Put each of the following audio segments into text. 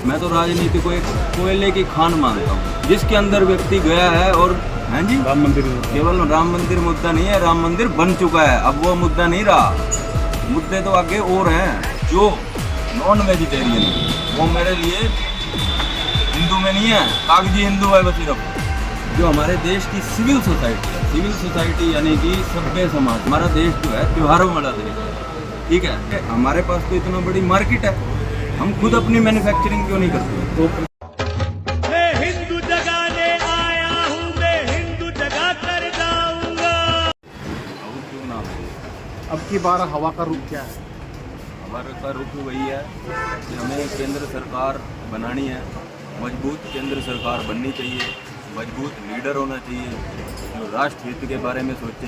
मैं तो राजनीति को एक कोयले की खान मानता हूँ, जिसके अंदर व्यक्ति गया है। और हैं जी, राम मंदिर केवल राम मंदिर मुद्दा नहीं है, राम मंदिर बन चुका है, अब वो मुद्दा नहीं रहा। मुद्दे तो आगे और हैं। जो नॉन वेजिटेरियन है वो मेरे लिए हिंदू में नहीं है, कागजी हिंदू है वो सिर्फ। जो हमारे देश की सिविल सोसाइटी है, सिविल सोसाइटी यानी कि सभ्य समाज, हमारा देश जो है त्योहारों वाला देश है, ठीक है। हमारे पास तो इतना बड़ी मार्केट है, हम खुद अपनी मैन्युफैक्चरिंग क्यों नहीं करते? तो मैं हिंदू जगाने आया हूँ, मैं हिंदू जगा कर जाऊंगा। अब क्यों ना हो? अब की बार हवा का रुख क्या है? हमारे का रुख वही है कि हमें केंद्र सरकार बनानी है, मजबूत केंद्र सरकार बननी चाहिए, मजबूत लीडर होना चाहिए जो राष्ट्र हित के बारे में सोचे,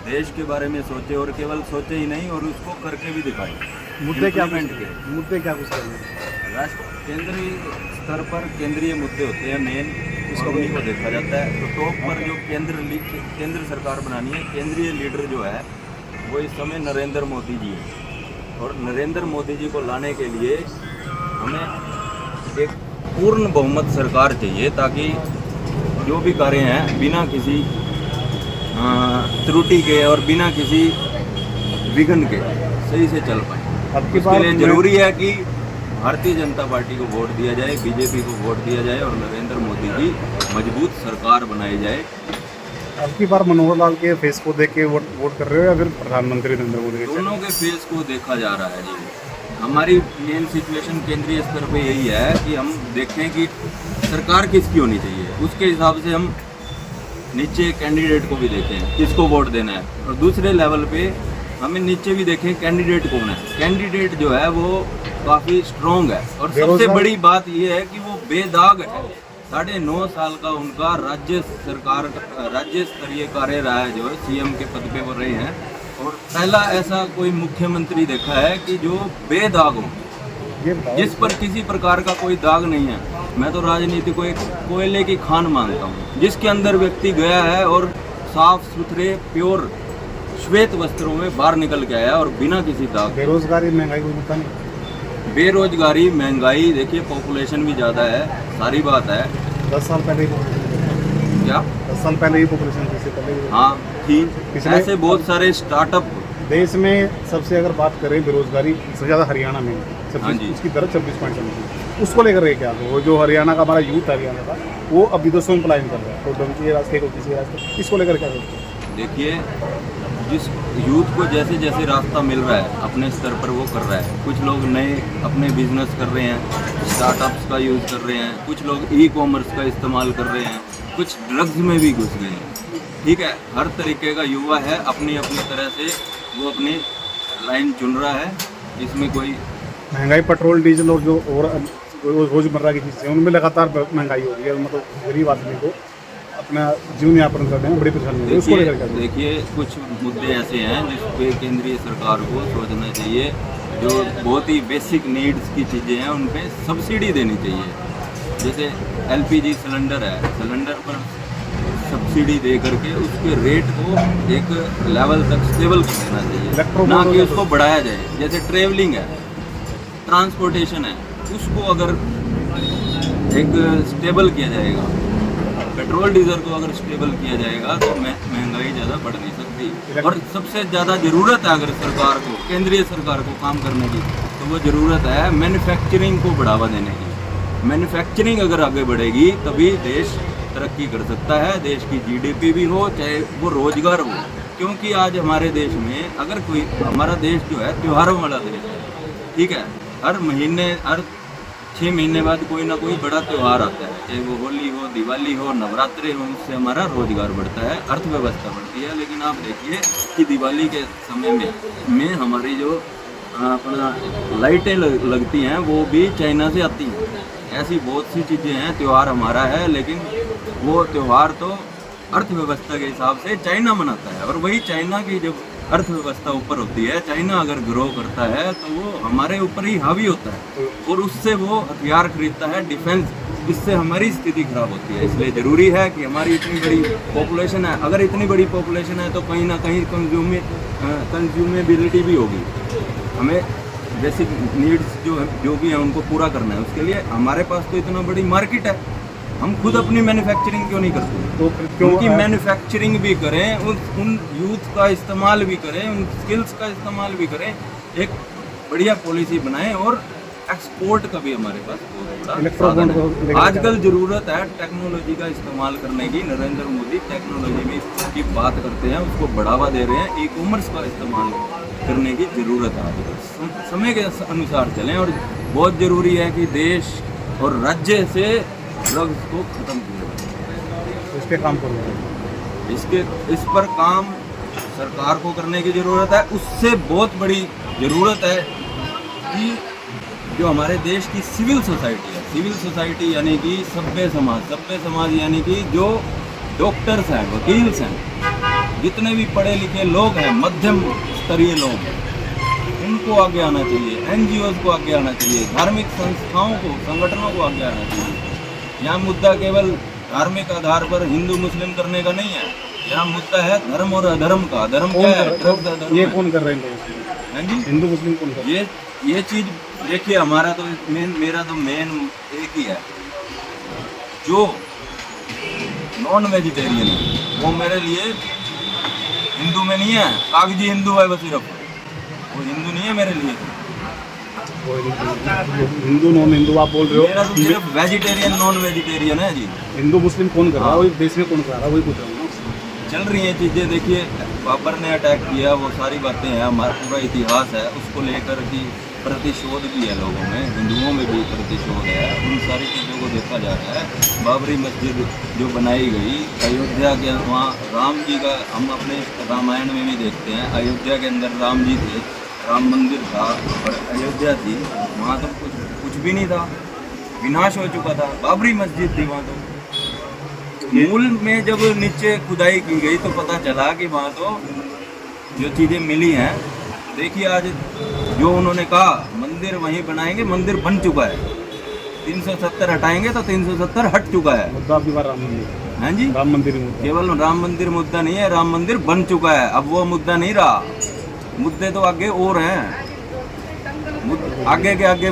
देश के बारे में सोचे, और केवल सोचे ही नहीं और उसको करके भी दिखाए। मुद्दे क्या Implement के मुद्दे क्या कुछ हैं? राष्ट्र केंद्रीय स्तर पर केंद्रीय मुद्दे होते हैं मेन, इसको उन्हीं को देखा जाता है। तो टॉप पर जो केंद्र सरकार बनानी है, केंद्रीय लीडर जो है वो इस समय नरेंद्र मोदी जी है। और नरेंद्र मोदी जी को लाने के लिए हमें एक पूर्ण बहुमत सरकार चाहिए, ताकि जो भी कार्य हैं बिना किसी त्रुटि के और बिना किसी विघ्न के सही से चल पाए। अब की इसके बार लिए जरूरी है कि भारतीय जनता पार्टी को वोट दिया जाए, बीजेपी को वोट दिया जाए और नरेंद्र मोदी की मजबूत सरकार बनाई जाए। अब की बार मनोहर लाल के फेस को देख के वोट कर रहे हो या फिर प्रधानमंत्री नरेंद्र मोदी के? दोनों के फेस को देखा जा रहा है जी। हमारी मेन सिचुएशन केंद्रीय स्तर पे यही है कि हम देखें कि सरकार किसकी होनी चाहिए, उसके हिसाब से हम नीचे कैंडिडेट को भी देखें किसको वोट देना है, और दूसरे लेवल पे हमें नीचे भी देखें कैंडिडेट कौन है। कैंडिडेट जो है वो काफ़ी स्ट्रॉन्ग है, और सबसे बड़ी बात ये है कि वो बेदाग है। 9.5 साल का उनका राज्य स्तरीय कार्य रहा है, जो सीएम के पद पे वो रहे हैं, और पहला ऐसा कोई मुख्यमंत्री देखा है कि जो बेदाग हो, जिस पर किसी प्रकार का कोई दाग नहीं है। मैं तो राजनीति को एक कोयले की खान मानता हूँ, जिसके अंदर व्यक्ति गया है और साफ सुथरे प्योर श्वेत वस्त्रों में बाहर निकल के आया और बिना किसी दाग। बेरोजगारी महंगाई कोई मुद्दा नहीं? बेरोजगारी महंगाई देखिए, पॉपुलेशन भी ज़्यादा है, सारी बात है। 10 साल पहले ही क्या 10 साल पहले ही पॉपुलेशन से पहले ही हाँ थी, पिछले- ऐसे बहुत सारे स्टार्टअप। देश में सबसे अगर बात करें बेरोजगारी सबसे ज़्यादा हरियाणा में हाँ जी। उसकी दर 26.7। उसको लेकर रहे क्या? वो जो हरियाणा का हमारा यूथ हरियाणा का, वो अब विदेशों में पलायन कर रहा है, तो डंकी रास्ते को किसी रास्ते, इसको लेकर क्या करते हैं? देखिए, जिस यूथ को जैसे जैसे रास्ता मिल रहा है अपने स्तर पर वो कर रहा है। कुछ लोग नए अपने बिजनेस कर रहे हैं, स्टार्टअप्स का यूज़ कर रहे हैं, कुछ लोग ई कॉमर्स का इस्तेमाल कर रहे हैं, कुछ ड्रग्स में भी घुस गए हैं। ठीक है, हर तरीके का युवा है, अपनी अपनी तरह से वो अपनी लाइन चुन रहा है। इसमें कोई महंगाई पेट्रोल डीजल और जो और रोजमर्रा की चीज़ें उनमें लगातार महंगाई हो रही है, मतलब गरीब आदमी को अपना जीवन यापन करने में बड़ी परेशानी हो रही है। उसको लेकर क्या? देखिए, कुछ मुद्दे ऐसे हैं जिस पे केंद्रीय सरकार को सोचना चाहिए। जो बहुत ही बेसिक नीड्स की चीज़ें हैं उन पे सब्सिडी देनी चाहिए। जैसे एलपीजी सिलेंडर है, सिलेंडर पर सब्सिडी दे करके उसके रेट को एक लेवल तक स्टेबल कर देना चाहिए, ना कि उसको बढ़ाया जाए। जैसे ट्रेवलिंग है, ट्रांसपोर्टेशन है, उसको अगर एक स्टेबल किया जाएगा, पेट्रोल डीजल को अगर स्टेबल किया जाएगा तो महंगाई ज़्यादा बढ़ नहीं सकती। और सबसे ज़्यादा ज़रूरत है अगर सरकार को, केंद्रीय सरकार को काम करने की, तो वो ज़रूरत है मैन्युफैक्चरिंग को बढ़ावा देने की। मैन्युफैक्चरिंग अगर आगे बढ़ेगी तभी देश तरक्की कर सकता है, देश की जीडीपी भी हो, चाहे वो रोजगार हो। क्योंकि आज हमारे देश में अगर कोई, हमारा देश जो है त्योहारों वाला देश है, ठीक है। हर महीने, हर 6 महीने बाद कोई ना कोई बड़ा त्यौहार आता है, चाहे वो होली हो, दिवाली हो, नवरात्रि हो, उससे हमारा रोजगार बढ़ता है, अर्थव्यवस्था बढ़ती है। लेकिन आप देखिए कि दिवाली के समय में हमारी जो अपना लाइटें लगती हैं वो भी चाइना से आती हैं। ऐसी बहुत सी चीज़ें हैं, त्यौहार हमारा है लेकिन वो त्यौहार तो अर्थव्यवस्था के हिसाब से चाइना मनाता है, और वही चाइना की जब अर्थव्यवस्था ऊपर होती है, चाइना अगर ग्रो करता है तो वो हमारे ऊपर ही हावी होता है, और उससे वो हथियार खरीदता है, डिफेंस। इससे हमारी स्थिति खराब होती है। इसलिए ज़रूरी है कि हमारी इतनी बड़ी पॉपुलेशन है, अगर इतनी बड़ी पॉपुलेशन है तो कहीं ना कहीं कंज्यूमेबिलिटी भी होगी। हमें बेसिक नीड्स जो भी है उनको पूरा करना है, उसके लिए हमारे पास तो इतना बड़ी मार्केट है, हम खुद अपनी मैन्युफैक्चरिंग क्यों नहीं करते? तो फिर क्यों उनकी मैन्युफैक्चरिंग भी करें, उन यूथ का इस्तेमाल भी करें, उन स्किल्स का इस्तेमाल भी करें, एक बढ़िया पॉलिसी बनाएं और एक्सपोर्ट का भी हमारे पास बहुत बड़ा साधन है। आजकल ज़रूरत है टेक्नोलॉजी का इस्तेमाल करने की। नरेंद्र मोदी टेक्नोलॉजी में की बात करते हैं, उसको बढ़ावा दे रहे हैं। ई कॉमर्स का इस्तेमाल करने की ज़रूरत है आजकल। समय के अनुसार चलें और बहुत ज़रूरी है कि देश और राज्य से ड्रग्स को ख़त्म किया जाए। इस पे काम करो। इस पर काम सरकार को करने की ज़रूरत है। उससे बहुत बड़ी ज़रूरत है कि जो हमारे देश की सिविल सोसाइटी है, सिविल सोसाइटी यानी कि सभ्य समाज यानी कि जो डॉक्टर्स हैं, वकील्स हैं, जितने भी पढ़े लिखे लोग हैं, मध्यम स्तरीय लोग, उनको आगे आना चाहिए, NGOs को आगे आना चाहिए, धार्मिक संस्थाओं को, संगठनों को आगे आना चाहिए। यहाँ मुद्दा केवल धार्मिक आधार पर हिंदू मुस्लिम करने का नहीं है, यहाँ मुद्दा है धर्म और अधर्म का। धर्म क्या है? ड्रग्स अधर्म। ये कौन कर रहे हैं? हाँ जी, हिंदू मुस्लिम कौन कर रहे हैं? ये चीज़ देखिए, हमारा तो मेरा तो मेन एक ही है, जो नॉन वेजिटेरियन है वो मेरे लिए हिंदू में नहीं है, कागजी हिंदू है वो, सिर्फ वो हिंदू नहीं है मेरे लिए। हिंदू नॉन हिंदू आप बोल रहे हो? मेरा तो सिर्फ वेजिटेरियन नॉन वेजिटेरियन है जी। हिंदू मुस्लिम कौन कर रहा है? वही देश में कौन कर रहा है? वही पूछ रहा हूँ। चल रही हैं चीज़ें, देखिए बाबर ने अटैक किया, वो सारी बातें हैं, हमारा पूरा इतिहास है, उसको लेकर कि प्रतिशोध भी है लोगों में, हिंदुओं में भी प्रतिशोध है। उन सारी चीज़ों को देखा जा रहा है। बाबरी मस्जिद जो बनाई गई अयोध्या के, वहाँ राम जी का हम अपने रामायण में भी देखते हैं, अयोध्या के अंदर राम जी थे, राम मंदिर था और अयोध्या थी, वहाँ तो कुछ भी नहीं था, विनाश हो चुका था। बाबरी मस्जिद थी वहाँ तो मूल में जब नीचे खुदाई की गई तो पता चला कि वहाँ तो जो चीज़ें मिली हैं, देखिए आज जो उन्होंने कहा मंदिर वहीं बनाएंगे, मंदिर बन चुका है। 370 हटाएंगे तो 370 हट चुका है। मुद्दा आपकी बार राम मंदिर। हाँ जी, राम मंदिर मुद्दा। केवल राम मंदिर मुद्दा नहीं है, राम मंदिर बन चुका है, अब वो मुद्दा नहीं रहा। मुद्दे तो आगे और हैं, आगे के आगे